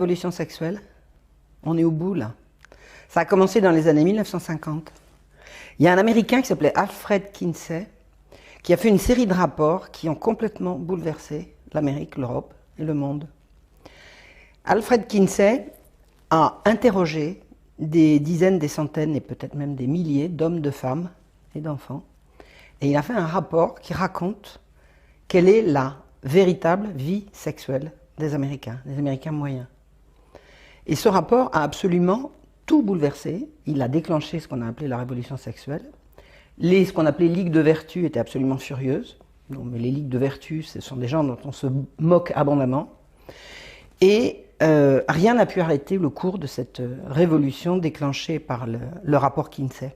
Révolution sexuelle, on est au bout là. Ça a commencé dans les années 1950. Il y a un Américain qui s'appelait Alfred Kinsey qui a fait une série de rapports qui ont complètement bouleversé l'Amérique, l'Europe et le monde. Alfred Kinsey a interrogé des dizaines, des centaines et peut-être même des milliers d'hommes, de femmes et d'enfants. Et il a fait un rapport qui raconte quelle est la véritable vie sexuelle des Américains moyens. Et ce rapport a absolument tout bouleversé. Il a déclenché ce qu'on a appelé la révolution sexuelle. Ce qu'on appelait ligues de vertu étaient absolument furieuses. Non, mais les ligues de vertu, ce sont des gens dont on se moque abondamment. Et rien n'a pu arrêter le cours de cette révolution déclenchée par le rapport Kinsey.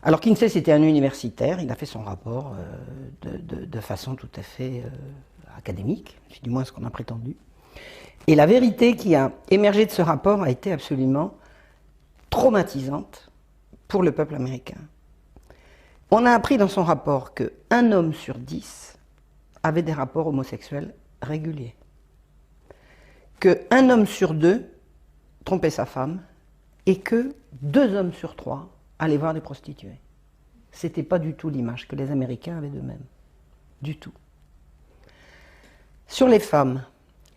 Alors Kinsey, c'était un universitaire, il a fait son rapport de façon tout à fait académique, c'est du moins ce qu'on a prétendu. Et la vérité qui a émergé de ce rapport a été absolument traumatisante pour le peuple américain. On a appris dans son rapport qu'un homme sur 10 avait des rapports homosexuels réguliers. Qu'un homme sur 2 trompait sa femme et que 2 hommes sur 3 allaient voir des prostituées. C'était pas du tout l'image que les Américains avaient d'eux-mêmes. Du tout. Sur les femmes,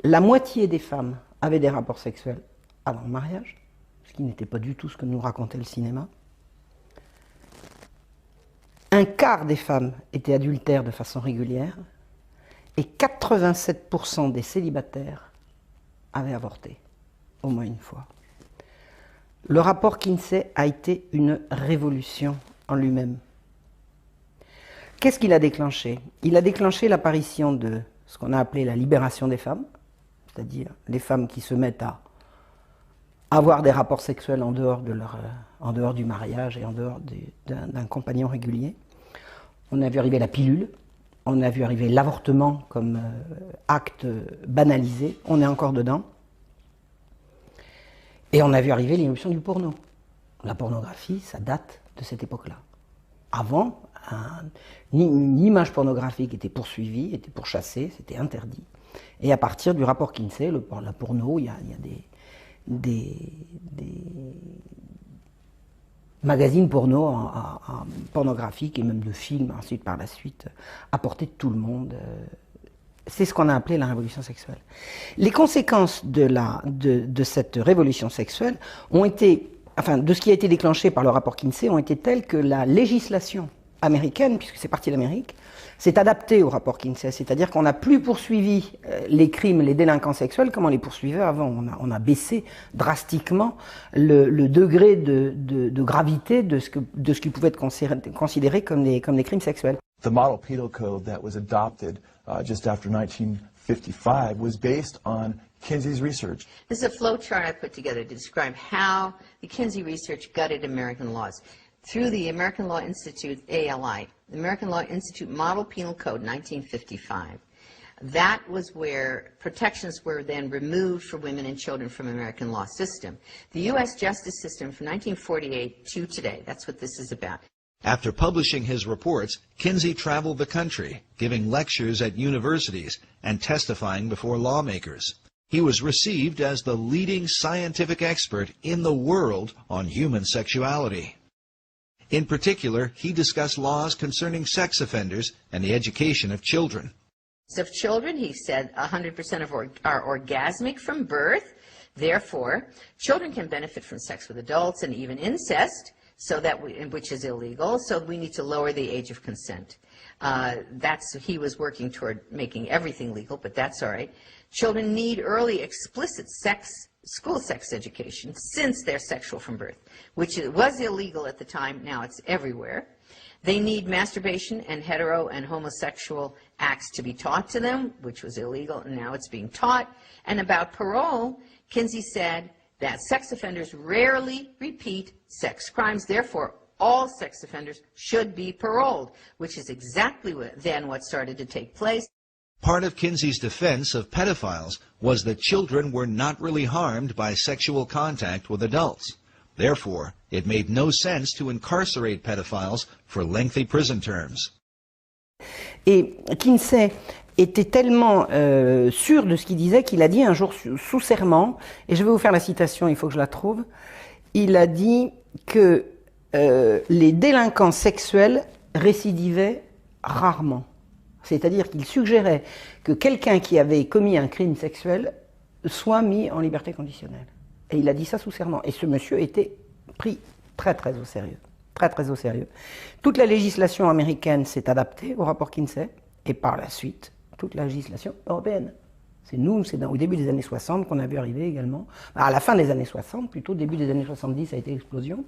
la moitié des femmes avaient des rapports sexuels avant le mariage, ce qui n'était pas du tout ce que nous racontait le cinéma. Un quart des femmes étaient adultères de façon régulière et 87% des célibataires avaient avorté, au moins une fois. Le rapport Kinsey a été une révolution en lui-même. Qu'est-ce qu'il a déclenché? Il a déclenché l'apparition de ce qu'on a appelé la libération des femmes, c'est-à-dire les femmes qui se mettent à avoir des rapports sexuels en dehors du mariage et en dehors d'un compagnon régulier. On a vu arriver la pilule, on a vu arriver l'avortement comme acte banalisé, on est encore dedans. Et on a vu arriver l'irruption du porno. La pornographie, ça date de cette époque-là. Avant, une image pornographique était poursuivie, était pourchassée, c'était interdit. Et à partir du rapport Kinsey, la porno, il y a des magazines porno pornographiques et même de films ensuite par la suite à portée de tout le monde. C'est ce qu'on a appelé la révolution sexuelle. Les conséquences de cette révolution sexuelle ont été, enfin de ce qui a été déclenché par le rapport Kinsey, ont été telles que la législation américaine, puisque c'est parti d'Amérique, s'est adaptée au rapport Kinsey. C'est-à-dire qu'on n'a plus poursuivi les crimes, les délinquants sexuels comme on les poursuivait avant. On a baissé drastiquement le degré de gravité de ce qui pouvait être considéré comme des crimes sexuels. The model penal code that was adopted just after 1955 was based on Kinsey's research. This is a flow chart I put together to describe how the Kinsey research gutted American laws. Through the American Law Institute, ALI, the American Law Institute Model Penal Code, 1955. That was where protections were then removed for women and children from American law system. The U.S. justice system from 1948 to today, that's what this is about. After publishing his reports, Kinsey traveled the country, giving lectures at universities and testifying before lawmakers. He was received as the leading scientific expert in the world on human sexuality. In particular, he discussed laws concerning sex offenders and the education of children. Of children, he said 100% are orgasmic from birth. Therefore, children can benefit from sex with adults and even incest, which is illegal, so we need to lower the age of consent. He was working toward making everything legal, but that's all right. Children need early explicit school sex education since they're sexual from birth, which was illegal at the time, now it's everywhere. They need masturbation and hetero and homosexual acts to be taught to them, which was illegal, and now it's being taught. And about parole, Kinsey said that sex offenders rarely repeat sex crimes, therefore all sex offenders should be paroled, which is exactly what started to take place. Part of Kinsey's defense of pedophiles was that children were not really harmed by sexual contact with adults. Therefore, it made no sense to incarcerate pedophiles for lengthy prison terms. Et Kinsey était tellement sûr de ce qu'il disait qu'il a dit un jour sous serment, et je vais vous faire la citation, il faut que je la trouve, il a dit que les délinquants sexuels récidivaient rarement. C'est-à-dire qu'il suggérait que quelqu'un qui avait commis un crime sexuel soit mis en liberté conditionnelle. Et il a dit ça sous serment. Et ce monsieur était pris très très au sérieux. Très très au sérieux. Toute la législation américaine s'est adaptée au rapport Kinsey, et par la suite, toute la législation européenne. C'est nous, c'est au début des années 60 qu'on a vu arriver également. À la fin des années 60, plutôt début des années 70, ça a été l'explosion.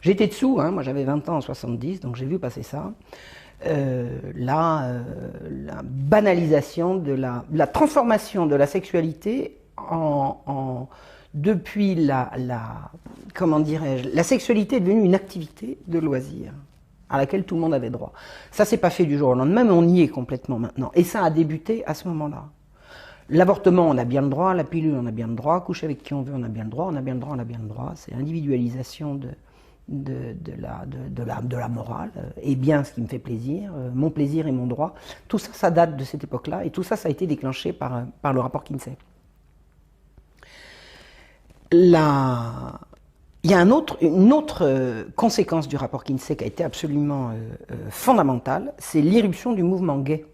J'étais dessous, hein, moi j'avais 20 ans en 70, donc j'ai vu passer ça. La banalisation de la transformation de la sexualité depuis comment dirais-je, la sexualité est devenue une activité de loisir à laquelle tout le monde avait droit. Ça s'est pas fait du jour au lendemain, mais on y est complètement maintenant. Et ça a débuté à ce moment-là. L'avortement, on a bien le droit, la pilule, on a bien le droit, coucher avec qui on veut, on a bien le droit, on a bien le droit, on a bien le droit. C'est l'individualisation de la morale, et bien ce qui me fait plaisir, mon plaisir et mon droit. Tout ça, ça date de cette époque-là, et tout ça, ça a été déclenché par le rapport Kinsey. Il y a une autre conséquence du rapport Kinsey qui a été absolument fondamentale, c'est l'irruption du mouvement gay.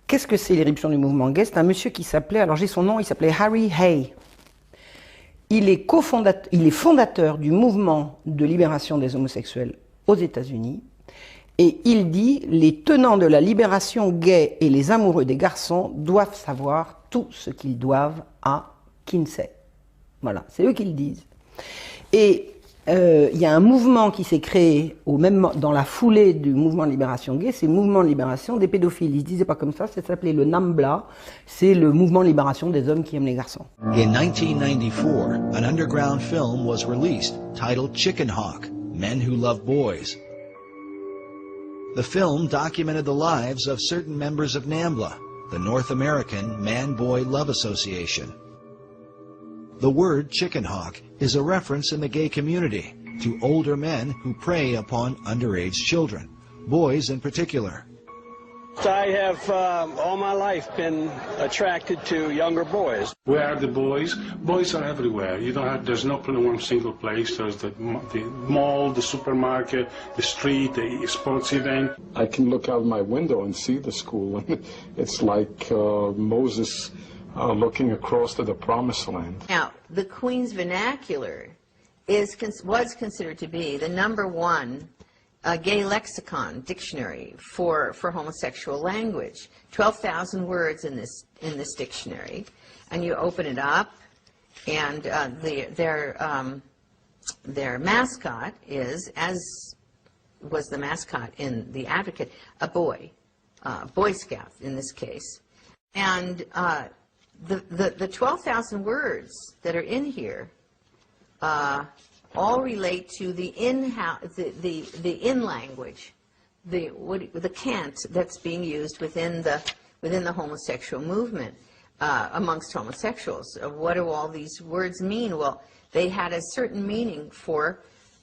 Qu'est-ce que c'est l'irruption du mouvement gay? C'est un monsieur qui s'appelait, alors j'ai son nom, il s'appelait Harry Hay. Il est fondateur du mouvement de libération des homosexuels aux États-Unis, et il dit « Les tenants de la libération gay et les amoureux des garçons doivent savoir tout ce qu'ils doivent à Kinsey. » Voilà, c'est eux qui le disent. Et il y a un mouvement qui s'est créé dans la foulée du mouvement de libération gay, c'est le mouvement de libération des pédophiles. Ils ne se disaient pas comme ça s'appelait le NAMBLA, c'est le mouvement de libération des hommes qui aiment les garçons. In 1994, an underground film was released titled Chicken Hawk, Men Who Love Boys. The film documented the lives of certain members of NAMBLA, the North American Man-Boy Love Association. The word chicken hawk is a reference in the gay community to older men who prey upon underage children, boys in particular. I have all my life been attracted to younger boys. Where are the boys? Boys are everywhere. You don't have, there's not one single place. There's the mall, the supermarket, the street, the sports event. I can look out my window and see the school, and it's like Moses looking across to the promised land. Now, the Queen's Vernacular was considered to be the #1 gay lexicon dictionary for homosexual language. 12,000 words in this dictionary, and you open it up, and their mascot is, as was the mascot in The Advocate, a boy, Boy Scout in this case, and the 12,000 words that are in here all relate to the in language, the cant that's being used within the homosexual movement amongst homosexuals. What do all these words mean? Well, they had a certain meaning for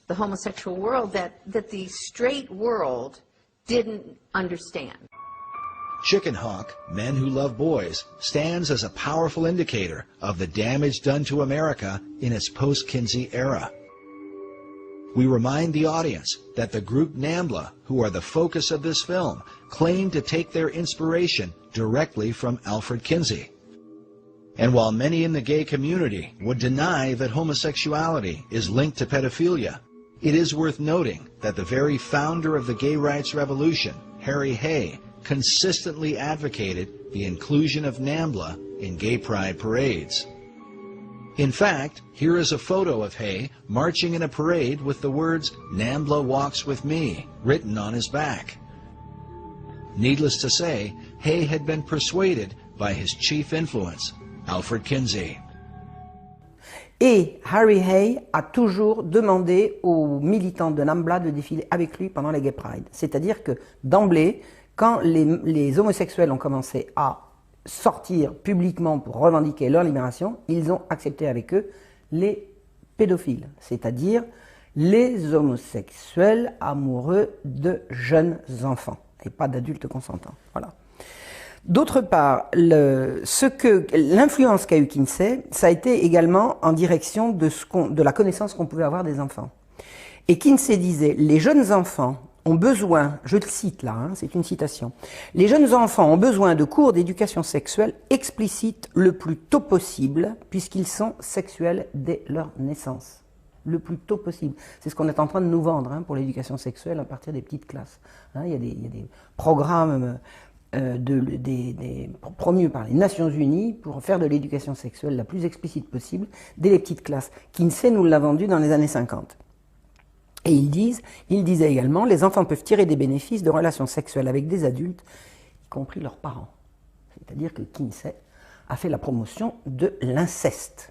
the homosexual world that the straight world didn't understand. Chicken Hawk, Men Who Love Boys, stands as a powerful indicator of the damage done to America in its post-Kinsey era. We remind the audience that the group NAMBLA, who are the focus of this film, claim to take their inspiration directly from Alfred Kinsey. And while many in the gay community would deny that homosexuality is linked to pedophilia, it is worth noting that the very founder of the gay rights revolution, Harry Hay, consistently advocated the inclusion of NAMBLA in gay pride parades. In fact, here is a photo of Hay marching in a parade with the words, "NAMBLA walks with me," written on his back. Needless to say, Hay had been persuaded by his chief influence, Alfred Kinsey. Et Harry Hay a toujours demandé aux militants de NAMBLA de défiler avec lui pendant les Gay Pride. C'est-à-dire que, d'emblée, quand les homosexuels ont commencé à sortir publiquement pour revendiquer leur libération, ils ont accepté avec eux les pédophiles, c'est-à-dire les homosexuels amoureux de jeunes enfants, et pas d'adultes consentants. Voilà. D'autre part, l'influence qu'a eu Kinsey, ça a été également en direction de la connaissance qu'on pouvait avoir des enfants. Et Kinsey disait, les jeunes enfants ont besoin, je le cite là, c'est une citation, les jeunes enfants ont besoin de cours d'éducation sexuelle explicites le plus tôt possible, puisqu'ils sont sexuels dès leur naissance. Le plus tôt possible. C'est ce qu'on est en train de nous vendre pour l'éducation sexuelle à partir des petites classes. Il y a des programmes promus par les Nations Unies pour faire de l'éducation sexuelle la plus explicite possible dès les petites classes. Kinsey nous l'a vendu dans les années 50. Et il disait également, les enfants peuvent tirer des bénéfices de relations sexuelles avec des adultes, y compris leurs parents. C'est-à-dire que Kinsey a fait la promotion de l'inceste.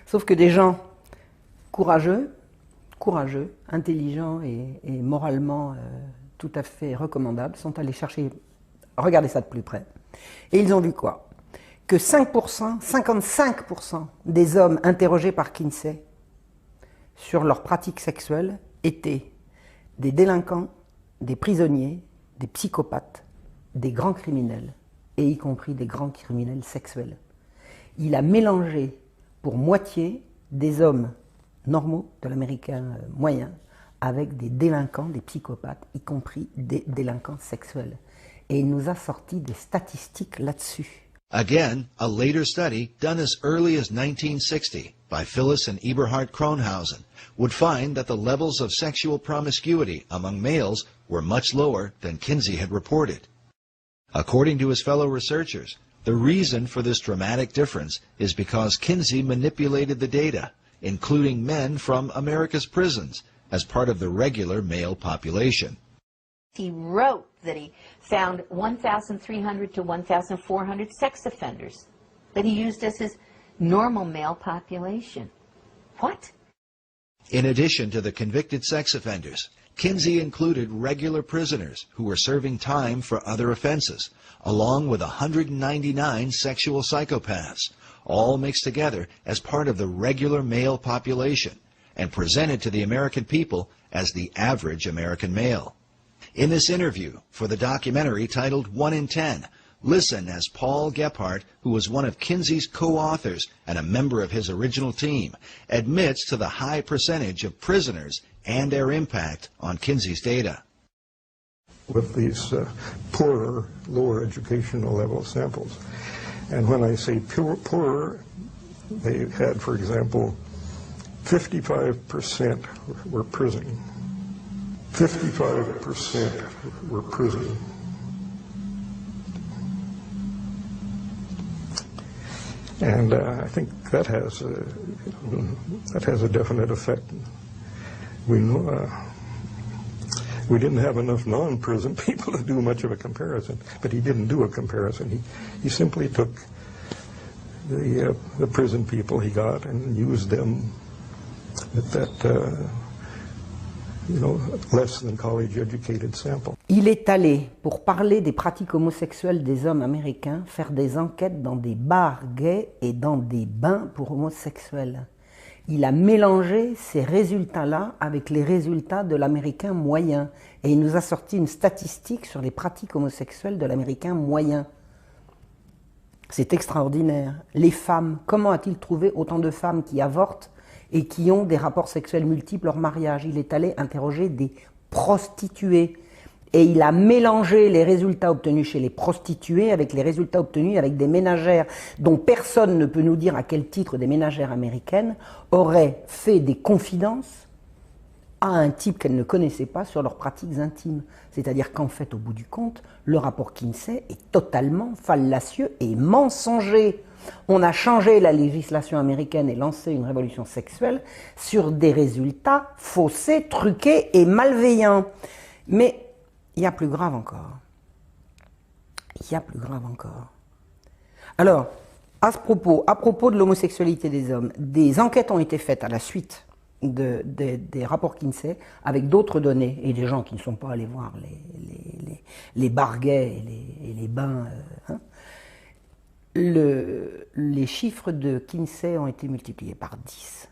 Sauf que des gens courageux, intelligents et moralement tout à fait recommandables sont allés regarder ça de plus près. Et ils ont vu quoi? Que 55% des hommes interrogés par Kinsey sur leurs pratiques sexuelles étaient des délinquants, des prisonniers, des psychopathes, des grands criminels, et y compris des grands criminels sexuels. Il a mélangé pour moitié des hommes normaux de l'américain moyen avec des délinquants, des psychopathes, y compris des délinquants sexuels. Et il nous a sorti des statistiques là-dessus. Again, a later study done as early as 1960 by Phyllis and Eberhard Kronhausen would find that the levels of sexual promiscuity among males were much lower than Kinsey had reported. According to his fellow researchers, the reason for this dramatic difference is because Kinsey manipulated the data, including men from America's prisons, as part of the regular male population. He wrote that he found 1,300 to 1,400 sex offenders that he used as his normal male population. What? In addition to the convicted sex offenders, Kinsey included regular prisoners who were serving time for other offenses, along with 199 sexual psychopaths, all mixed together as part of the regular male population and presented to the American people as the average American male. In this interview for the documentary titled 1 in 10, listen as Paul Gephardt, who was one of Kinsey's co-authors and a member of his original team, admits to the high percentage of prisoners and their impact on Kinsey's data. With these poorer, lower educational level samples. And when I say poorer, they had, for example, 55% were prison. 55% were prison. And I think that has a definite effect. We know, we didn't have enough non-prison people to do much of a comparison, but he didn't do a comparison. He simply took the prison people he got and used them at that less than college educated sample. Il est allé, pour parler des pratiques homosexuelles des hommes américains, faire des enquêtes dans des bars gays et dans des bains pour homosexuels. Il a mélangé ces résultats-là avec les résultats de l'américain moyen. Et il nous a sorti une statistique sur les pratiques homosexuelles de l'américain moyen. C'est extraordinaire. Les femmes, comment a-t-il trouvé autant de femmes qui avortent et qui ont des rapports sexuels multiples hors mariage? Il est allé interroger des prostituées. Et il a mélangé les résultats obtenus chez les prostituées avec les résultats obtenus avec des ménagères, dont personne ne peut nous dire à quel titre des ménagères américaines auraient fait des confidences à un type qu'elles ne connaissaient pas sur leurs pratiques intimes. C'est-à-dire qu'en fait, au bout du compte, le rapport Kinsey est totalement fallacieux et mensonger. On a changé la législation américaine et lancé une révolution sexuelle sur des résultats faussés, truqués et malveillants. Mais il y a plus grave encore. Il y a plus grave encore. Alors, à propos de l'homosexualité des hommes, des enquêtes ont été faites à la suite des rapports Kinsey avec d'autres données et des gens qui ne sont pas allés voir les barguets et les bains. Les chiffres de Kinsey ont été multipliés par 10.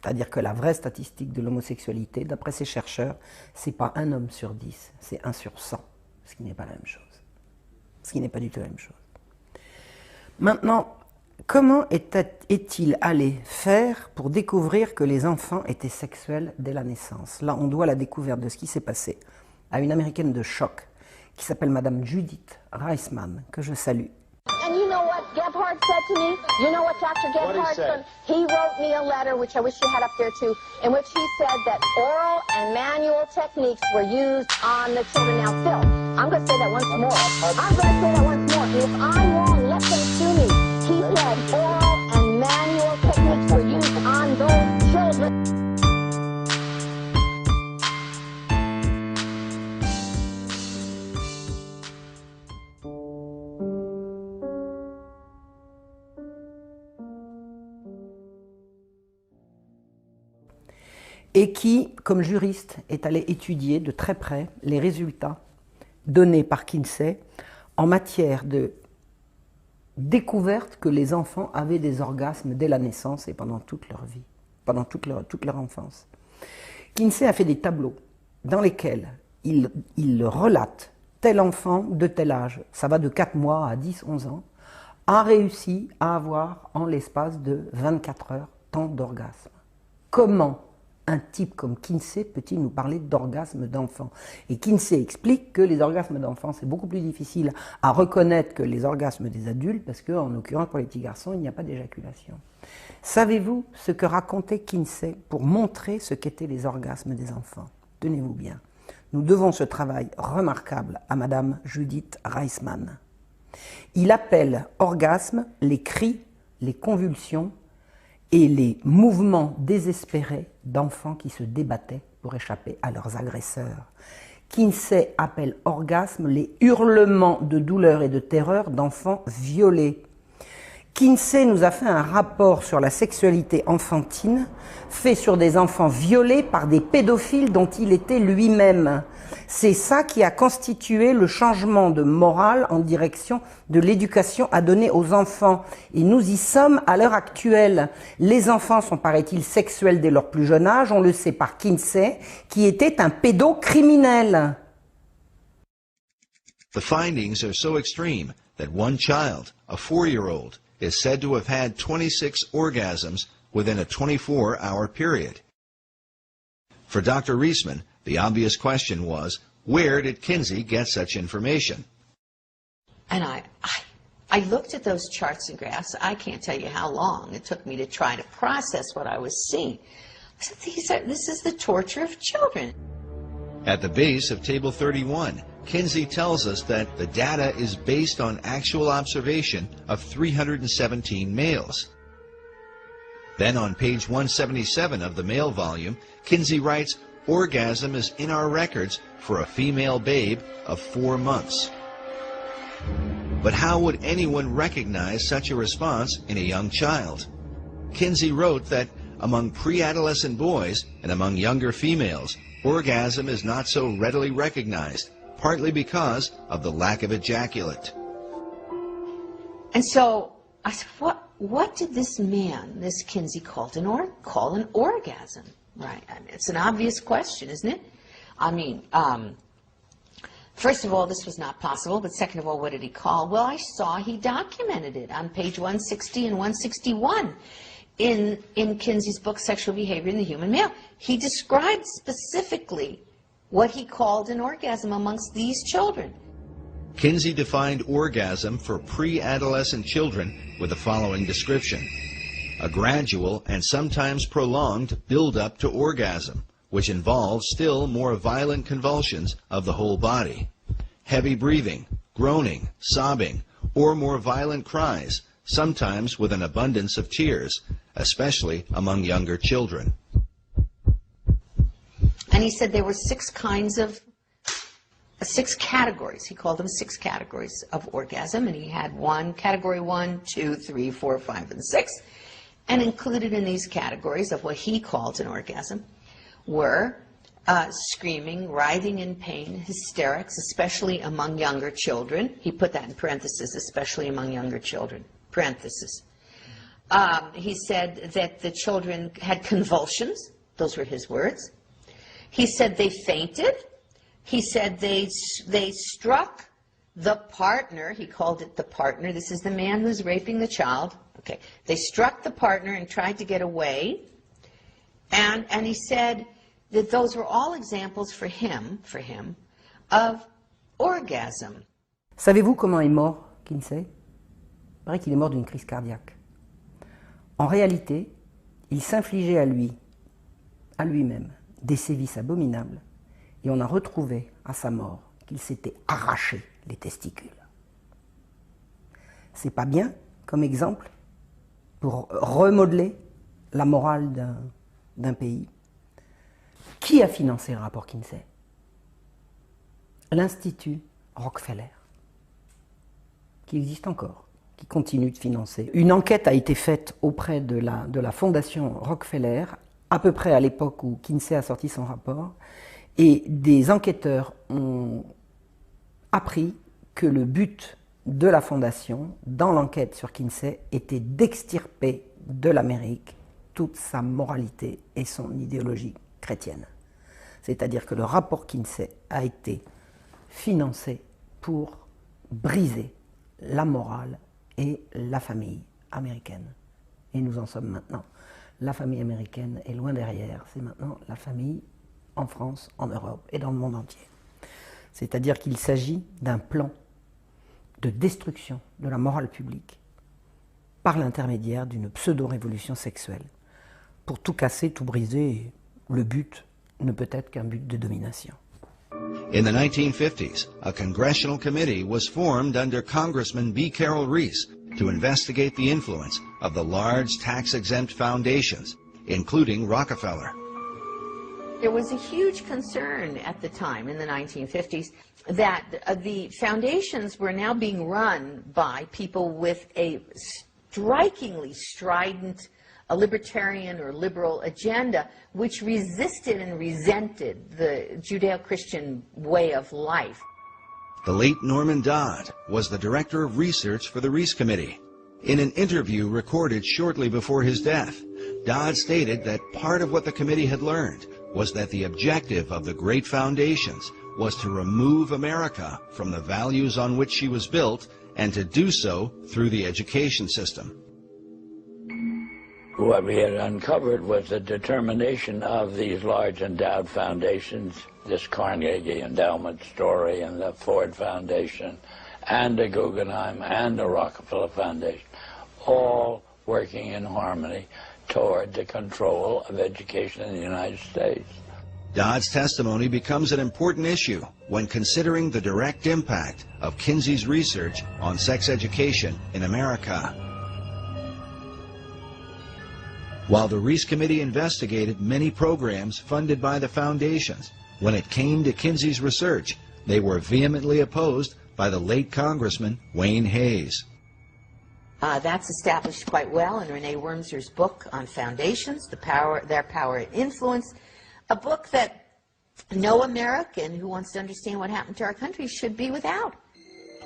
C'est-à-dire que la vraie statistique de l'homosexualité, d'après ces chercheurs, c'est pas 1 homme sur 10, c'est 1 sur 100, ce qui n'est pas la même chose. Ce qui n'est pas du tout la même chose. Maintenant, comment est-il allé faire pour découvrir que les enfants étaient sexuels dès la naissance? Là, on doit la découverte de ce qui s'est passé à une américaine de choc qui s'appelle Madame Judith Reisman, que je salue. And you know what Gebhardt said to me? You know what Dr. Gebhardt said? He wrote me a letter, which I wish you had up there too, in which he said that oral and manual techniques were used on the children. Now, Phil, I'm going to say that once more. I'm going to say that once more. And if I'm wrong, let them sue me. He said oral and manual techniques were used on those children. Et qui, comme juriste, est allé étudier de très près les résultats donnés par Kinsey en matière de découverte que les enfants avaient des orgasmes dès la naissance et pendant toute leur vie, pendant toute leur enfance. Kinsey a fait des tableaux dans lesquels il relate tel enfant de tel âge, ça va de 4 mois à 10-11 ans, a réussi à avoir en l'espace de 24 heures tant d'orgasmes. Comment un type comme Kinsey peut-il nous parler d'orgasme d'enfant? Et Kinsey explique que les orgasmes d'enfants, c'est beaucoup plus difficile à reconnaître que les orgasmes des adultes, parce qu'en l'occurrence, pour les petits garçons, il n'y a pas d'éjaculation. Savez-vous ce que racontait Kinsey pour montrer ce qu'étaient les orgasmes des enfants? Tenez-vous bien. Nous devons ce travail remarquable à Madame Judith Reisman. Il appelle orgasme les cris, les convulsions, et les mouvements désespérés d'enfants qui se débattaient pour échapper à leurs agresseurs. Kinsey appelle orgasme les hurlements de douleur et de terreur d'enfants violés. Kinsey nous a fait un rapport sur la sexualité enfantine, fait sur des enfants violés par des pédophiles dont il était lui-même. C'est ça qui a constitué le changement de morale en direction de l'éducation à donner aux enfants. Et nous y sommes à l'heure actuelle. Les enfants sont, paraît-il, sexuels dès leur plus jeune âge, on le sait par Kinsey, qui était un pédocriminel. The findings are so extreme that one child, a 4-year-old, is said to have had 26 orgasms within a 24-hour period. For Dr. Reisman, the obvious question was, where did Kinsey get such information? And I looked at those charts and graphs. I can't tell you how long it took me to try to process what I was seeing. I said, this is the torture of children. At the base of Table 31, Kinsey tells us that the data is based on actual observation of 317 males. Then on page 177 of the male volume, Kinsey writes, orgasm is in our records for a female babe of 4 months. But how would anyone recognize such a response in a young child? Kinsey wrote that among pre-adolescent boys and among younger females, orgasm is not so readily recognized, partly because of the lack of ejaculate. And so I said, what did this man, this Kinsey, call an orgasm? Right. I mean, it's an obvious question, isn't it? I mean, first of all, this was not possible, but second of all, what did he call? Well, I saw he documented it on page 160 and 161 in Kinsey's book, Sexual Behavior in the Human Male. He described specifically what he called an orgasm amongst these children. Kinsey defined orgasm for pre-adolescent children with the following description: a gradual and sometimes prolonged build-up to orgasm, which involves still more violent convulsions of the whole body, heavy breathing, groaning, sobbing, or more violent cries, sometimes with an abundance of tears, especially among younger children. And he said there were 6 categories. He called them 6 categories of orgasm, and he had category 1, 2, 3, 4, 5, and 6. And included in these categories of what he called an orgasm were screaming, writhing in pain, hysterics, especially among younger children. He put that in parentheses, especially among younger children, parentheses. He said that the children had convulsions. Those were his words. He said they fainted. He said they struck the partner. He called it the partner. This is the man who's raping the child. Okay. They struck the partner and tried to get away. And he said that those were all examples for him, of orgasm. Savez-vous comment est mort Kinsey? Il paraît qu'il est mort d'une crise cardiaque. En réalité, il s'infligeait à lui-même, des sévices abominables, et on a retrouvé à sa mort qu'il s'était arraché les testicules. C'est pas bien comme exemple pour remodeler la morale d'un pays. Qui a financé le rapport Kinsey? L'Institut Rockefeller, qui existe encore, qui continue de financer. Une enquête a été faite auprès de la fondation Rockefeller, à peu près à l'époque où Kinsey a sorti son rapport, et des enquêteurs ont appris que le but de la fondation, dans l'enquête sur Kinsey, était d'extirper de l'Amérique toute sa moralité et son idéologie chrétienne. C'est-à-dire que le rapport Kinsey a été financé pour briser la morale et la famille américaine. Et nous en sommes maintenant. La famille américaine est loin derrière. C'est maintenant la famille en France, en Europe et dans le monde entier. C'est-à-dire qu'il s'agit d'un plan de destruction de la morale publique par l'intermédiaire d'une pseudo-révolution sexuelle. Pour tout casser, tout briser, le but ne peut être qu'un but de domination. In the 1950s, a congressional committee was formed under Congressman B. Carroll Reese to investigate the influence of the large tax-exempt foundations, including Rockefeller. There was a huge concern at the time, in the 1950s, that the foundations were now being run by people with a strikingly strident a libertarian or liberal agenda which resisted and resented the Judeo-Christian way of life. The late Norman Dodd was the director of research for the Reese Committee. In an interview recorded shortly before his death, Dodd stated that part of what the committee had learned was that the objective of the great foundations was to remove America from the values on which she was built and to do so through the education system. What we had uncovered was the determination of these large endowed foundations, this Carnegie Endowment story and the Ford Foundation and the Guggenheim and the Rockefeller Foundation, all working in harmony toward the control of education in the United States. Dodd's testimony becomes an important issue when considering the direct impact of Kinsey's research on sex education in America. While the Reese Committee investigated many programs funded by the foundations, when it came to Kinsey's research, they were vehemently opposed by the late Congressman Wayne Hayes. That's established quite well in Renee Wormser's book on foundations, their power and influence, a book that no American who wants to understand what happened to our country should be without.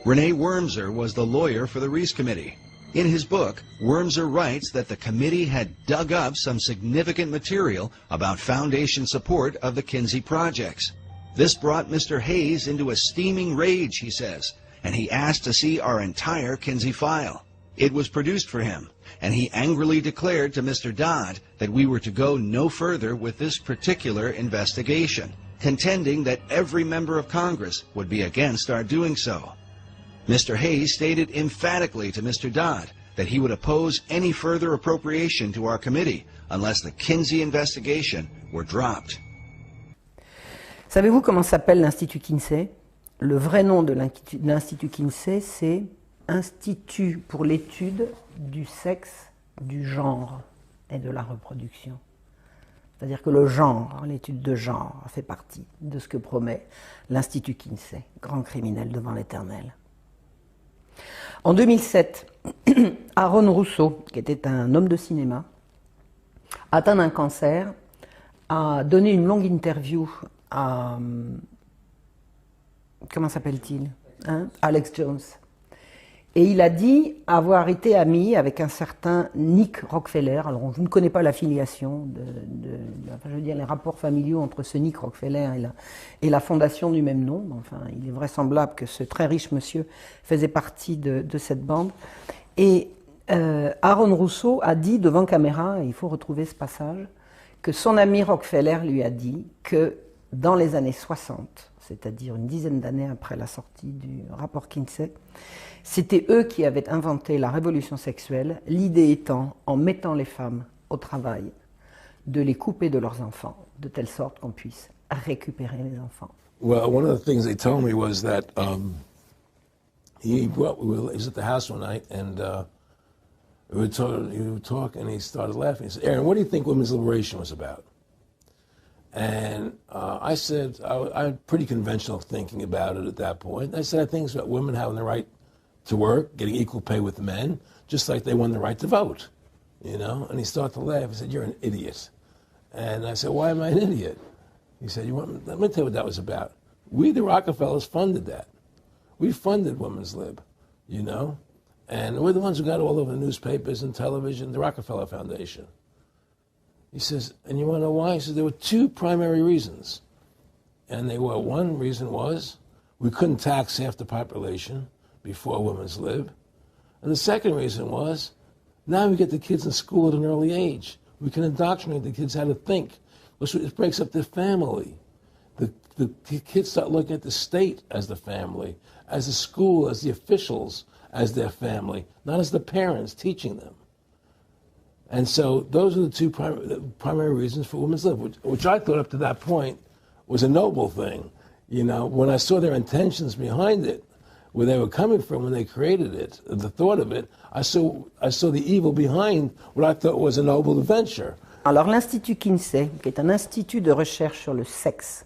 Renee Wormser was the lawyer for the Reese Committee. In his book, Wormser writes that the committee had dug up some significant material about foundation support of the Kinsey projects. This brought Mr. Hayes into a steaming rage, he says, and he asked to see our entire Kinsey file. It was produced for him, and he angrily declared to Mr. Dodd that we were to go no further with this particular investigation, contending that every member of Congress would be against our doing so. Mr. Hayes stated emphatically to Mr. Dodd that he would oppose any further appropriation to our committee unless the Kinsey investigation were dropped. Savez-vous comment s'appelle l'Institut Kinsey? Le vrai nom de l'Institut Kinsey, c'est Institut pour l'étude du sexe, du genre et de la reproduction. C'est-à-dire que le genre, l'étude de genre, fait partie de ce que promet l'Institut Kinsey, grand criminel devant l'Éternel. En 2007, Aaron Russo, qui était un homme de cinéma, atteint d'un cancer, a donné une longue interview à... Comment s'appelle-t-il, hein? Alex Jones. Et il a dit avoir été ami avec un certain Nick Rockefeller. Alors, je ne connais pas l'affiliation, enfin, je veux dire les rapports familiaux entre ce Nick Rockefeller et la fondation du même nom. Enfin, il est vraisemblable que ce très riche monsieur faisait partie de cette bande. Et Aaron Russo a dit devant caméra, et il faut retrouver ce passage, que son ami Rockefeller lui a dit que dans les années 60, c'est-à-dire une dizaine d'années après la sortie du rapport Kinsey, c'était eux qui avaient inventé la révolution sexuelle, l'idée étant, en mettant les femmes au travail, de les couper de leurs enfants, de telle sorte qu'on puisse récupérer les enfants. Well, one of the things they told me was that he was at the house one night and we were talking and he started laughing. He said, "Aaron, what do you think women's liberation was about?" And I said, I had pretty conventional thinking about it at that point. I said, I think it's about women having the right to work, getting equal pay with men, just like they won the right to vote, you know? And he started to laugh. He said, "You're an idiot." And I said, "Why am I an idiot?" He said, let me tell you what that was about. We, the Rockefellers, funded that. We funded Women's Lib, you know? And we're the ones who got all over the newspapers and television, the Rockefeller Foundation. He says, and you want to know why? He says, there were two primary reasons. And they were, one reason was we couldn't tax half the population before Women's Lib. And the second reason was, now we get the kids in school at an early age. We can indoctrinate the kids how to think. It breaks up their family. The kids start looking at the state as the family, as the school, as the officials, as their family, not as the parents teaching them. And so those are the two primary reasons for Women's Lib, which I thought up to that point was a noble thing. You know, when I saw their intentions behind it, where they were coming from when they created it, the thought of it, I saw the evil behind what I thought was a noble venture. Alors l'Institut Kinsey, qui est un institut de recherche sur le sexe,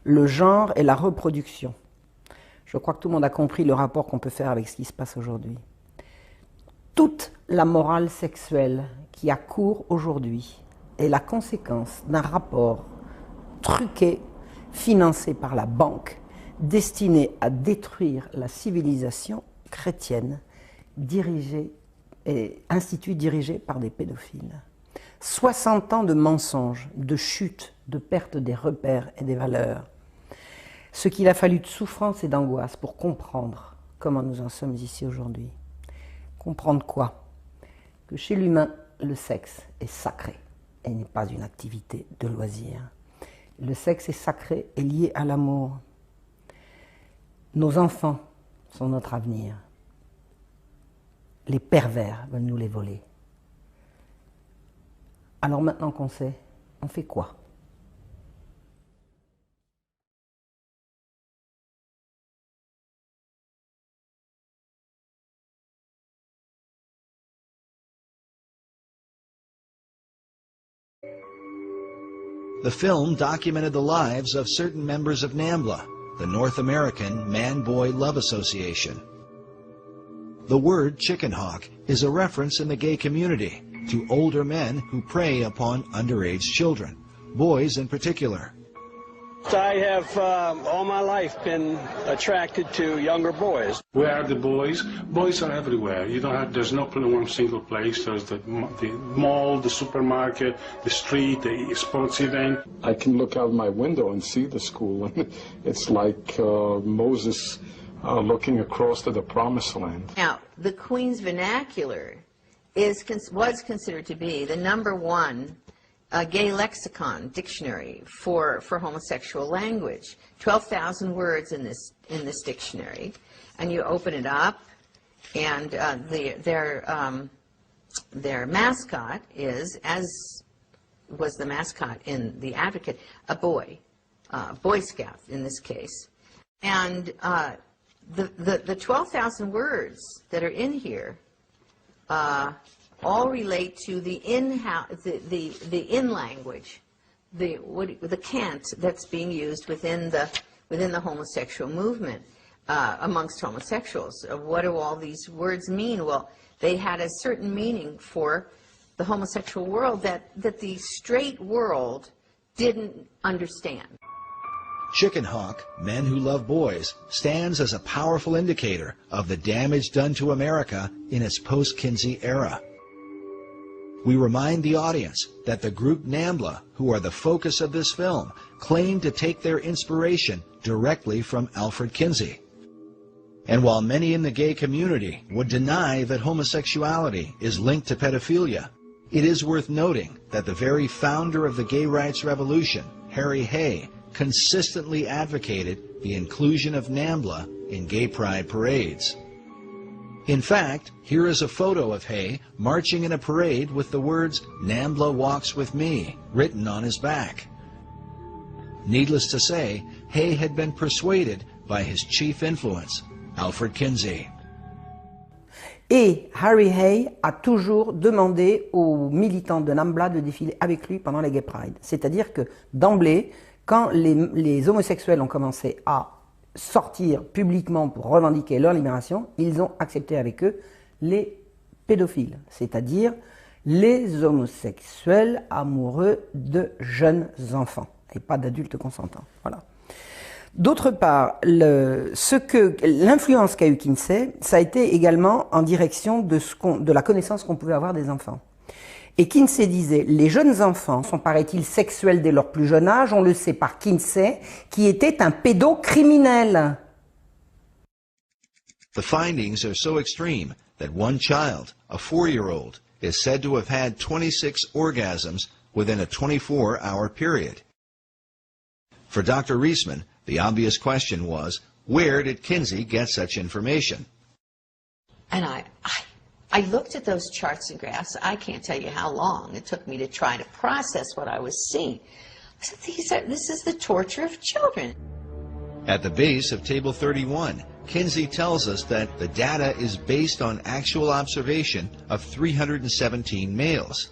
le genre et la reproduction, je crois que tout le monde a compris le rapport qu'on peut faire avec ce qui se passe aujourd'hui. Toute la morale sexuelle qui a cours aujourd'hui est la conséquence d'un rapport truqué, financé par la banque, destiné à détruire la civilisation chrétienne, institut dirigé par des pédophiles. 60 ans de mensonges, de chute, de perte des repères et des valeurs. Ce qu'il a fallu de souffrance et d'angoisse pour comprendre comment nous en sommes ici aujourd'hui. Comprendre quoi? Que chez l'humain, le sexe est sacré et n'est pas une activité de loisir. Le sexe est sacré et lié à l'amour. Nos enfants sont notre avenir. Les pervers veulent nous les voler. Alors maintenant qu'on sait, on fait quoi? The film documented the lives of certain members of NAMBLA, the North American Man-Boy Love Association. The word chicken hawk is a reference in the gay community to older men who prey upon underage children, boys in particular. I have all my life been attracted to younger boys. Where are the boys? Boys are everywhere. You don't have, there's not one single place. There's the mall, the supermarket, the street, the sports event. I can look out my window and see the school, and it's like Moses looking across to the promised land. Now, the Queen's Vernacular was considered to be the #1 gay lexicon dictionary for homosexual language. 12,000 words in this dictionary, and you open it up, and their mascot is, as was the mascot in The Advocate, a boy, Boy Scout in this case, and the 12,000 words that are in here all relate to the in language, the cant that's being used within the homosexual movement. amongst homosexuals. What do all these words mean? Well, they had a certain meaning for the homosexual world that the straight world didn't understand. Chicken hawk, men who love boys, stands as a powerful indicator of the damage done to America in its post-Kinsey era. We remind the audience that the group NAMBLA, who are the focus of this film, claim to take their inspiration directly from Alfred Kinsey. And while many in the gay community would deny that homosexuality is linked to pedophilia, it is worth noting that the very founder of the gay rights revolution, Harry Hay, consistently advocated the inclusion of NAMBLA in gay pride parades. In fact, here is a photo of Hay marching in a parade with the words, "NAMBLA walks with me," written on his back. Needless to say, Hay had been persuaded by his chief influence, Alfred Kinsey. Et Harry Hay a toujours demandé aux militants de NAMBLA de défiler avec lui pendant les Gay Pride. C'est-à-dire que d'emblée, quand les homosexuels ont commencé à sortir publiquement pour revendiquer leur libération, ils ont accepté avec eux les pédophiles, c'est-à-dire les homosexuels amoureux de jeunes enfants et pas d'adultes consentants. Voilà. D'autre part, l'influence qu'a eu Kinsey, ça a été également en direction de la connaissance qu'on pouvait avoir des enfants. Et Kinsey disait, les jeunes enfants sont, paraît-il, sexuels dès leur plus jeune âge, on le sait par Kinsey, qui était un pédocriminel. The findings are so extreme that one child, a 4-year-old, is said to have had 26 orgasms within a 24-hour period. For Dr. Reisman, the obvious question was, where did Kinsey get such information? And I looked at those charts and graphs. I can't tell you how long it took me to try to process what I was seeing. I said, this is the torture of children. At the base of Table 31, Kinsey tells us that the data is based on actual observation of 317 males.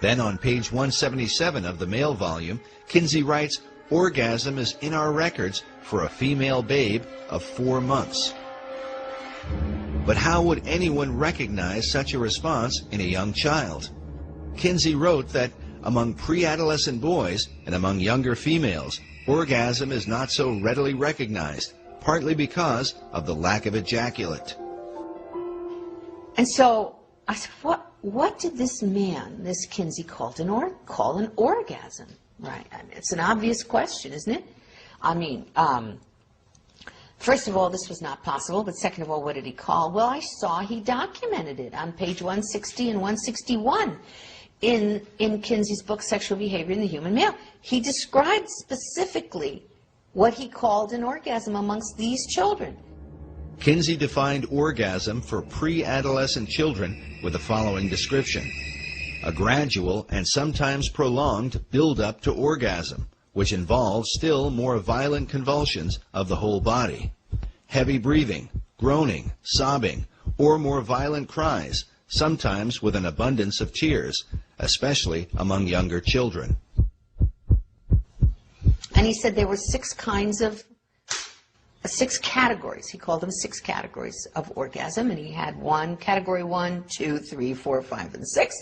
Then on page 177 of the male volume, Kinsey writes, orgasm is in our records for a female babe of 4 months. But how would anyone recognize such a response in a young child? Kinsey wrote that among pre-adolescent boys and among younger females, orgasm is not so readily recognized, partly because of the lack of ejaculate. And so I said, what did this man, this Kinsey, call an orgasm? Right. I mean, it's an obvious question, isn't it? I mean, first of all, this was not possible, but second of all, what did he call? Well, I saw he documented it on page 160 and 161 in Kinsey's book, Sexual Behavior in the Human Male. He described specifically what he called an orgasm amongst these children. Kinsey defined orgasm for pre-adolescent children with the following description: a gradual and sometimes prolonged build-up to orgasm, which involves still more violent convulsions of the whole body, heavy breathing, groaning, sobbing, or more violent cries, sometimes with an abundance of tears, especially among younger children. And he said there were 6 categories. He called them 6 categories of orgasm, and he had category 1, 2, 3, 4, 5, and 6.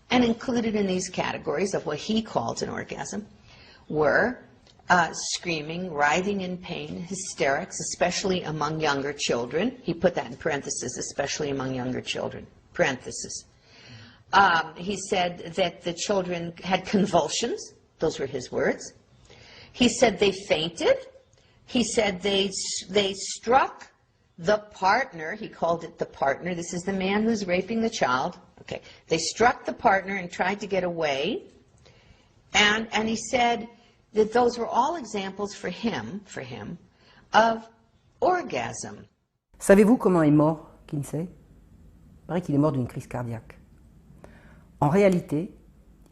And included in these categories of what he called an orgasm were screaming, writhing in pain, hysterics, especially among younger children. He put that in parentheses, especially among younger children, parentheses. He said that the children had convulsions. Those were his words. He said they fainted. He said they struck the partner. He called it the partner. This is the man who's raping the child. Okay. They struck the partner and tried to get away. And he said that those were all examples for him, of orgasm. Savez-vous comment est mort Kinsey? Il paraît qu'il est mort d'une crise cardiaque. En réalité,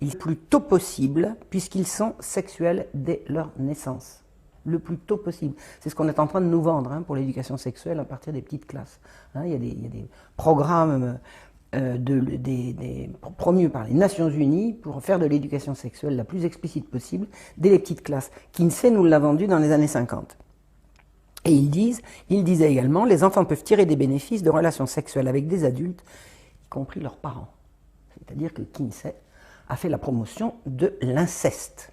il est le plus tôt possible, puisqu'ils sont sexuels dès leur naissance. Le plus tôt possible. C'est ce qu'on est en train de nous vendre pour l'éducation sexuelle à partir des petites classes. Il y a des programmes promus par les Nations Unies pour faire de l'éducation sexuelle la plus explicite possible dès les petites classes. Kinsey nous l'a vendu dans les années 50. Et il disait également, les enfants peuvent tirer des bénéfices de relations sexuelles avec des adultes, y compris leurs parents. C'est-à-dire que Kinsey a fait la promotion de l'inceste.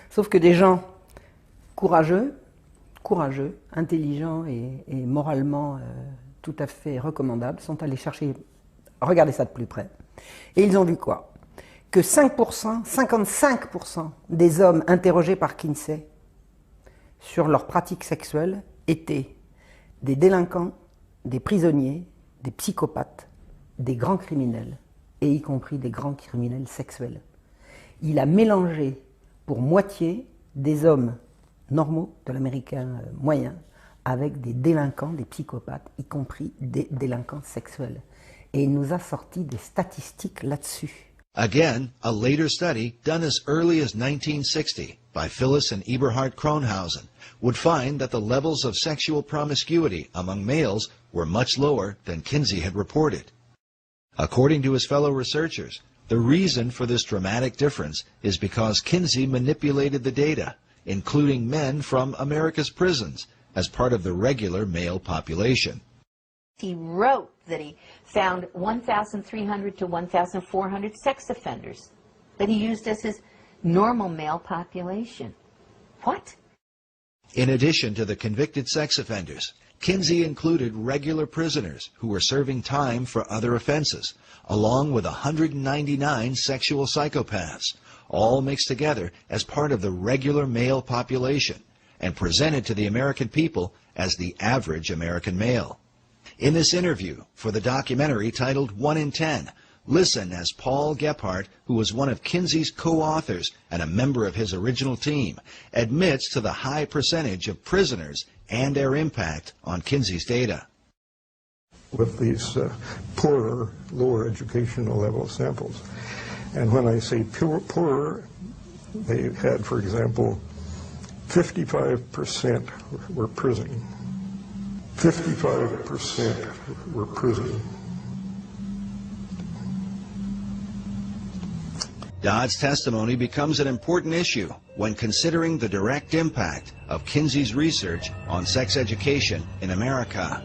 Sauf que des gens courageux, intelligents et moralement tout à fait recommandables sont allés chercher, regarder ça de plus près. Et ils ont vu quoi? Que 55% des hommes interrogés par Kinsey sur leurs pratiques sexuelles étaient des délinquants, des prisonniers, des psychopathes, des grands criminels, et y compris des grands criminels sexuels. Il a mélangé pour moitié des hommes normaux de l'américain moyen avec des délinquants, des psychopathes, y compris des délinquants sexuels. Et il nous a sorti des statistiques là-dessus. Again, a later study done as early as 1960 by Phyllis and Eberhard Kronhausen would find that the levels of sexual promiscuity among males were much lower than Kinsey had reported. According to his fellow researchers, the reason for this dramatic difference is because Kinsey manipulated the data, including men from America's prisons, as part of the regular male population. He wrote that he found 1,300 to 1,400 sex offenders that he used as his normal male population. What? In addition to the convicted sex offenders, Kinsey included regular prisoners who were serving time for other offenses, along with 199 sexual psychopaths, all mixed together as part of the regular male population and presented to the American people as the average American male. In this interview for the documentary titled 1 in 10, listen as Paul Gebhardt, who was one of Kinsey's co-authors and a member of his original team, admits to the high percentage of prisoners and their impact on Kinsey's data. With these poorer, lower educational level samples. And when I say poorer, they had, for example, 55% were prison. 55% were prison. Dodd's testimony becomes an important issue when considering the direct impact of Kinsey's research on sex education in America.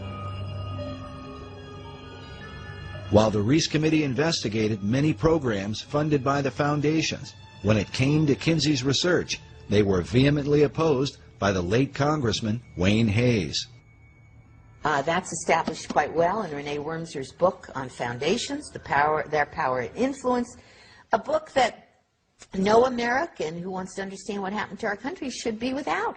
While the Reese Committee investigated many programs funded by the foundations, when it came to Kinsey's research, they were vehemently opposed by the late Congressman Wayne Hayes. That's established quite well in Renee Wormser's book on foundations, their power and influence, a book that no American who wants to understand what happened to our country should be without.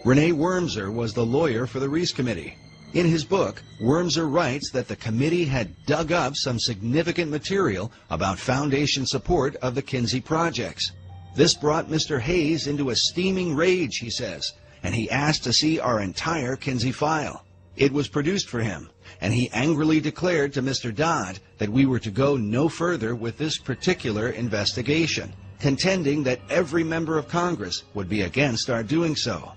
Renee Wormser was the lawyer for the Reese Committee. In his book, Wormser writes that the committee had dug up some significant material about foundation support of the Kinsey projects. This brought Mr. Hayes into a steaming rage, he says, and he asked to see our entire Kinsey file. It was produced for him, and he angrily declared to Mr. Dodd that we were to go no further with this particular investigation, contending that every member of Congress would be against our doing so.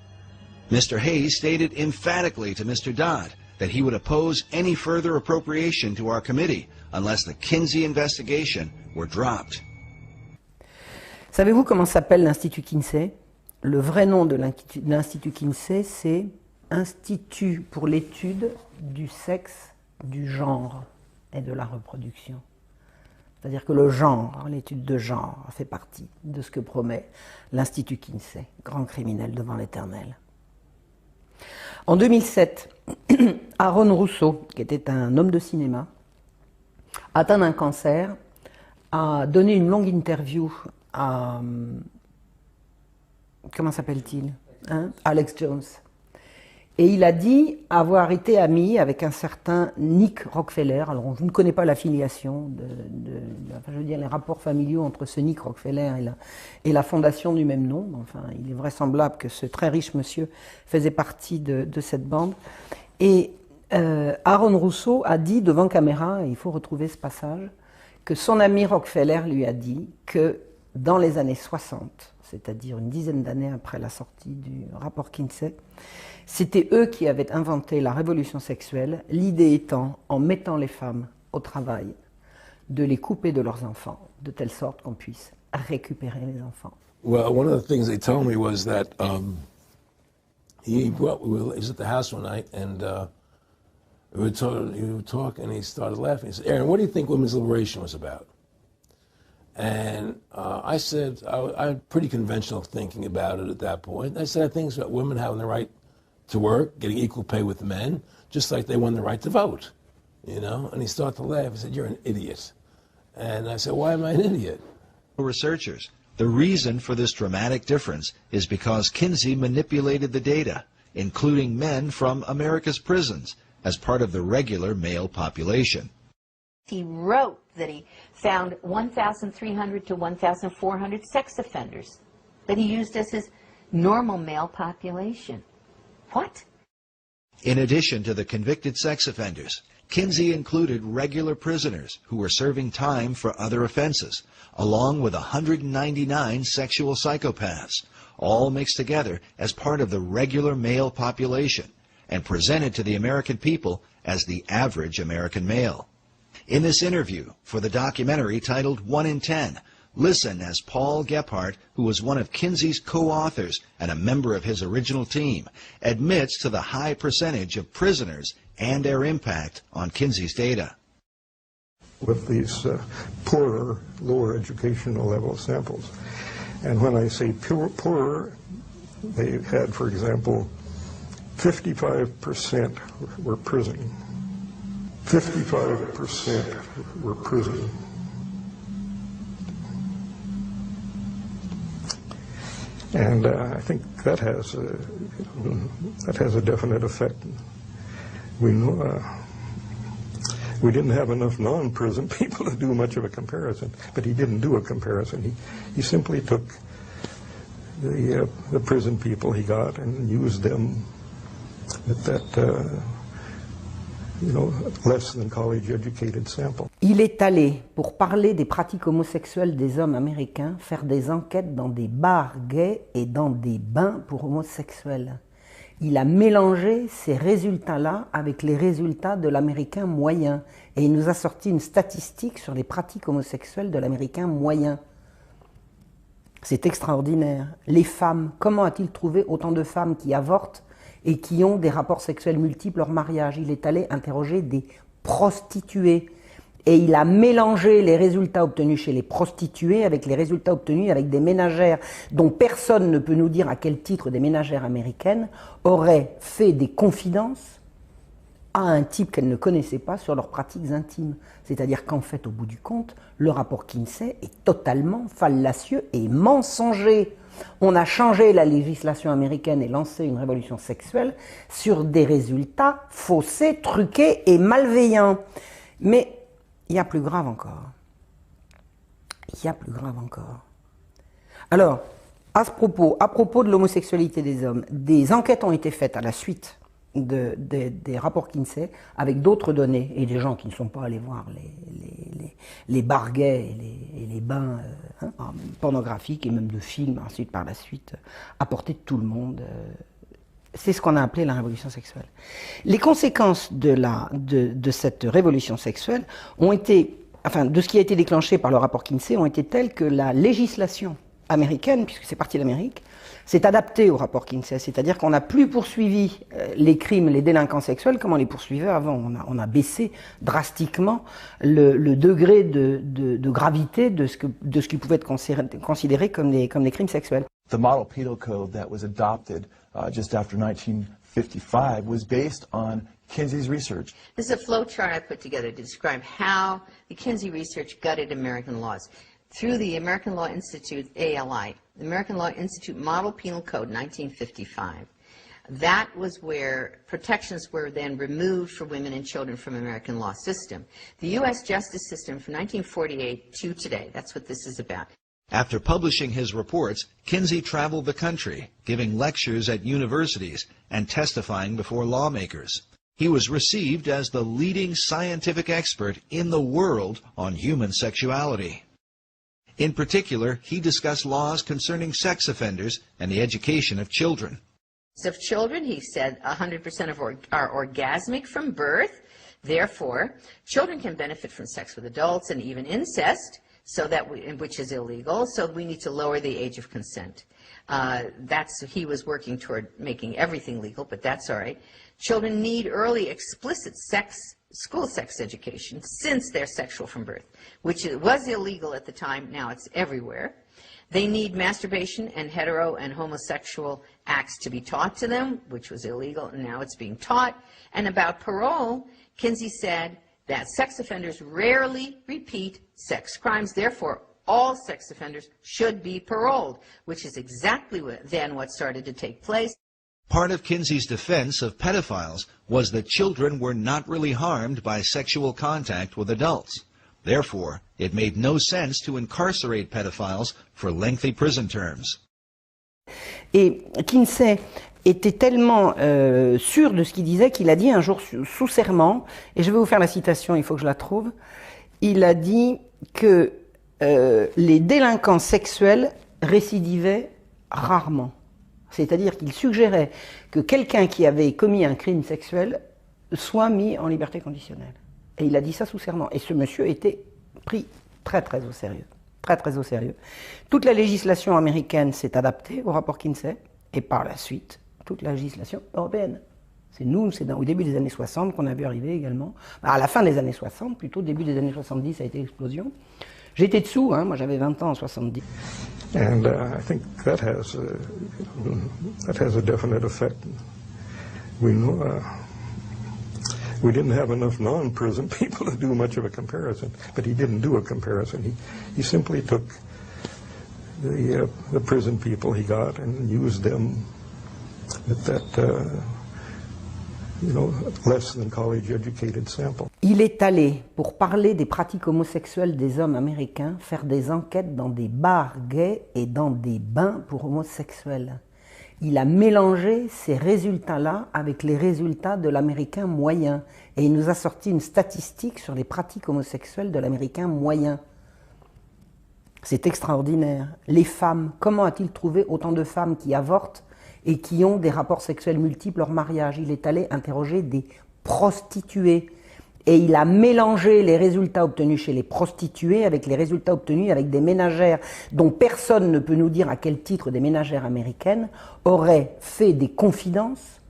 Mr. Hayes stated emphatically to Mr. Dodd that he would oppose any further appropriation to our committee unless the Kinsey investigation were dropped. Savez-vous comment s'appelle l'Institut Kinsey? Le vrai nom de l'Institut Kinsey, c'est Institut pour l'étude du sexe, du genre et de la reproduction. C'est-à-dire que le genre, l'étude de genre, fait partie de ce que promet l'Institut Kinsey, grand criminel devant l'Éternel. En 2007, Aaron Russo, qui était un homme de cinéma, atteint d'un cancer, a donné une longue interview à... Comment s'appelle-t-il, hein? Alex Jones. Et il a dit avoir été ami avec un certain Nick Rockefeller. Alors, je ne connais pas l'affiliation, enfin, je veux dire les rapports familiaux entre ce Nick Rockefeller et la fondation du même nom. Enfin, il est vraisemblable que ce très riche monsieur faisait partie de cette bande. Et Aaron Russo a dit devant caméra, et il faut retrouver ce passage, que son ami Rockefeller lui a dit que dans les années 60, c'est-à-dire une dizaine d'années après la sortie du rapport Kinsey. C'était eux qui avaient inventé la révolution sexuelle, l'idée étant, en mettant les femmes au travail, de les couper de leurs enfants, de telle sorte qu'on puisse récupérer les enfants. Well, one of the things they told me was that he was at the house one night, and we were talking, and he started laughing. He said, "Aaron, what do you think women's liberation was about?" And I said, I had pretty conventional thinking about it at that point. I said, I think it's about women having the right to work, getting equal pay with men, just like they won the right to vote, you know? And he started to laugh. He said, "You're an idiot." And I said, "Why am I an idiot?" Researchers, the reason for this dramatic difference is because Kinsey manipulated the data, including men from America's prisons, as part of the regular male population. He wrote that he found 1,300 to 1,400 sex offenders that he used as his normal male population. What? In addition to the convicted sex offenders, Kinsey included regular prisoners who were serving time for other offenses, along with 199 sexual psychopaths, all mixed together as part of the regular male population and presented to the American people as the average American male. In this interview for the documentary titled 1 in 10, listen as Paul Gebhardt, who was one of Kinsey's co-authors and a member of his original team, admits to the high percentage of prisoners and their impact on Kinsey's data. With these poorer, lower educational level samples. And when I say poorer, they had, for example, 55% were prison. 55% were prison. And I think that has a definite effect. We know, we didn't have enough non-prison people to do much of a comparison, but he didn't do a comparison. He simply took the prison people he got and used them at that less than college educated sample. Il est allé, pour parler des pratiques homosexuelles des hommes américains, faire des enquêtes dans des bars gays et dans des bains pour homosexuels. Il a mélangé ces résultats-là avec les résultats de l'Américain moyen. Et il nous a sorti une statistique sur les pratiques homosexuelles de l'Américain moyen. C'est extraordinaire. Les femmes, comment a-t-il trouvé autant de femmes qui avortent et qui ont des rapports sexuels multiples hors mariage? Il est allé interroger des prostituées. Et il a mélangé les résultats obtenus chez les prostituées avec les résultats obtenus avec des ménagères dont personne ne peut nous dire à quel titre des ménagères américaines auraient fait des confidences à un type qu'elles ne connaissaient pas sur leurs pratiques intimes. C'est-à-dire qu'en fait, au bout du compte, le rapport Kinsey est totalement fallacieux et mensonger. On a changé la législation américaine et lancé une révolution sexuelle sur des résultats faussés, truqués et malveillants. Mais il y a plus grave encore. Il y a plus grave encore. Alors, à propos de l'homosexualité des hommes, des enquêtes ont été faites à la suite des rapports Kinsey avec d'autres données et des gens qui ne sont pas allés voir les bars gays et les bains pornographiques et même de films ensuite par la suite à portée de tout le monde. C'est ce qu'on a appelé la révolution sexuelle. Les conséquences de cette révolution sexuelle ont été, enfin, de ce qui a été déclenché par le rapport Kinsey, ont été telles que la législation américaine, puisque c'est parti d'Amérique, s'est adaptée au rapport Kinsey. C'est-à-dire qu'on n'a plus poursuivi les crimes, les délinquants sexuels comme on les poursuivait avant. On a baissé drastiquement le degré de gravité de ce qui pouvait être considéré comme des crimes sexuels. The model penal code that was adopted just after 1955 was based on Kinsey's research. This is a flow chart I put together to describe how the Kinsey research gutted American laws. Through the American Law Institute, ALI, the American Law Institute Model Penal Code, 1955. That was where protections were then removed for women and children from American law system. The U.S. justice system from 1948 to today, that's what this is about. After publishing his reports, Kinsey traveled the country, giving lectures at universities and testifying before lawmakers. He was received as the leading scientific expert in the world on human sexuality. In particular, he discussed laws concerning sex offenders and the education of children. Of children, he said 100% are orgasmic from birth. Therefore, children can benefit from sex with adults and even incest, which is illegal. So we need to lower the age of consent. He was working toward making everything legal, but that's all right. Children need early explicit school sex education since they're sexual from birth, which was illegal at the time. Now it's everywhere. They need masturbation and hetero and homosexual acts to be taught to them, which was illegal, and now it's being taught. And about parole, Kinsey said that sex offenders rarely repeat sex crimes. Therefore, all sex offenders should be paroled, which is exactly what started to take place. Part of Kinsey's defense of pedophiles was that children were not really harmed by sexual contact with adults. Therefore, it made no sense to incarcerate pedophiles for lengthy prison terms. Et Kinsey était tellement sûr de ce qu'il disait qu'il a dit un jour sous serment, et je vais vous faire la citation, il faut que je la trouve, il a dit que les délinquants sexuels récidivaient rarement. C'est-à-dire qu'il suggérait que quelqu'un qui avait commis un crime sexuel soit mis en liberté conditionnelle. Et il a dit ça sous serment. Et ce monsieur était pris très très au sérieux. Très très au sérieux. Toute la législation américaine s'est adaptée au rapport Kinsey, et par la suite, toute la législation européenne. C'est nous, c'est au début des années 60 qu'on a vu arriver également. À la fin des années 60, plutôt début des années 70, ça a été l'explosion. J'étais dessous, hein, moi j'avais 20 ans en 70. And I think that has a definite effect. We didn't have enough non-prison people to do much of a comparison, but he didn't do a comparison. He simply took the prison people he got and used them with that less than college educated sample. Il est allé, pour parler des pratiques homosexuelles des hommes américains, faire des enquêtes dans des bars gays et dans des bains pour homosexuels. Il a mélangé ces résultats-là avec les résultats de l'américain moyen. Et il nous a sorti une statistique sur les pratiques homosexuelles de l'américain moyen. C'est extraordinaire. Les femmes, comment a-t-il trouvé autant de femmes qui avortent et qui ont des rapports sexuels multiples hors mariage? Il est allé interroger des prostituées. Et il a mélangé les résultats obtenus chez les prostituées avec les résultats obtenus avec des ménagères dont personne ne peut nous dire à quel titre des ménagères américaines auraient fait des confidences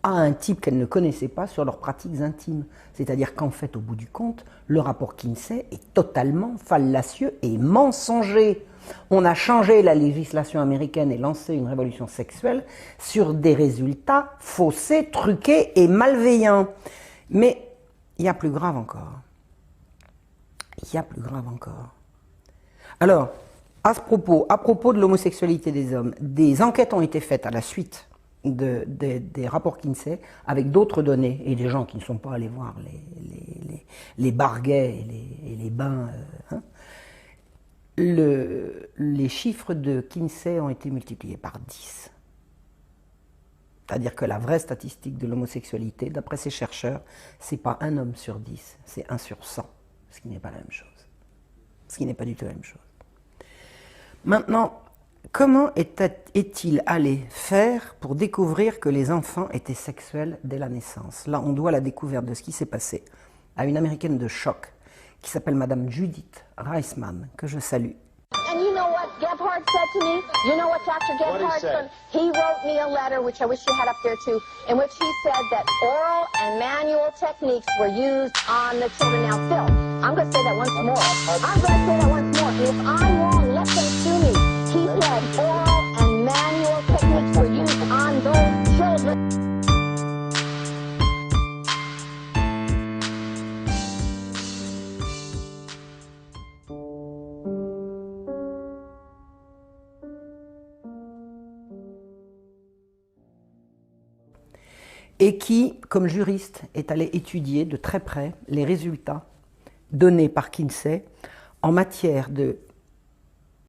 à un type qu'elles ne connaissaient pas sur leurs pratiques intimes. C'est-à-dire qu'en fait, au bout du compte, le rapport Kinsey est totalement fallacieux et mensonger. On a changé la législation américaine et lancé une révolution sexuelle sur des résultats faussés, truqués et malveillants. Mais il y a plus grave encore. Il y a plus grave encore. Alors, à propos de l'homosexualité des hommes, des enquêtes ont été faites à la suite des rapports Kinsey avec d'autres données et des gens qui ne sont pas allés voir les bars gays et les bains. Les chiffres de Kinsey ont été multipliés par 10. C'est-à-dire que la vraie statistique de l'homosexualité, d'après ces chercheurs, c'est pas un homme sur 10, c'est 1 sur 100, ce qui n'est pas la même chose. Ce qui n'est pas du tout la même chose. Maintenant, comment est-il allé faire pour découvrir que les enfants étaient sexuels dès la naissance? Là, on doit la découverte de ce qui s'est passé à une américaine de choc qui s'appelle Madame Judith Reisman, que je salue. And you know what Gebhardt said to me? You know what Dr. Gebhardt said? He wrote me a letter, which I wish you had up there too, in which he said that oral and manual techniques were used on the children. Now, Phil, I'm going to say that once more. I'm going to say that once more. And if I'm wrong, let them sue me. He said oral and manual techniques were used on those children. Et qui, comme juriste, est allé étudier de très près les résultats donnés par Kinsey en matière de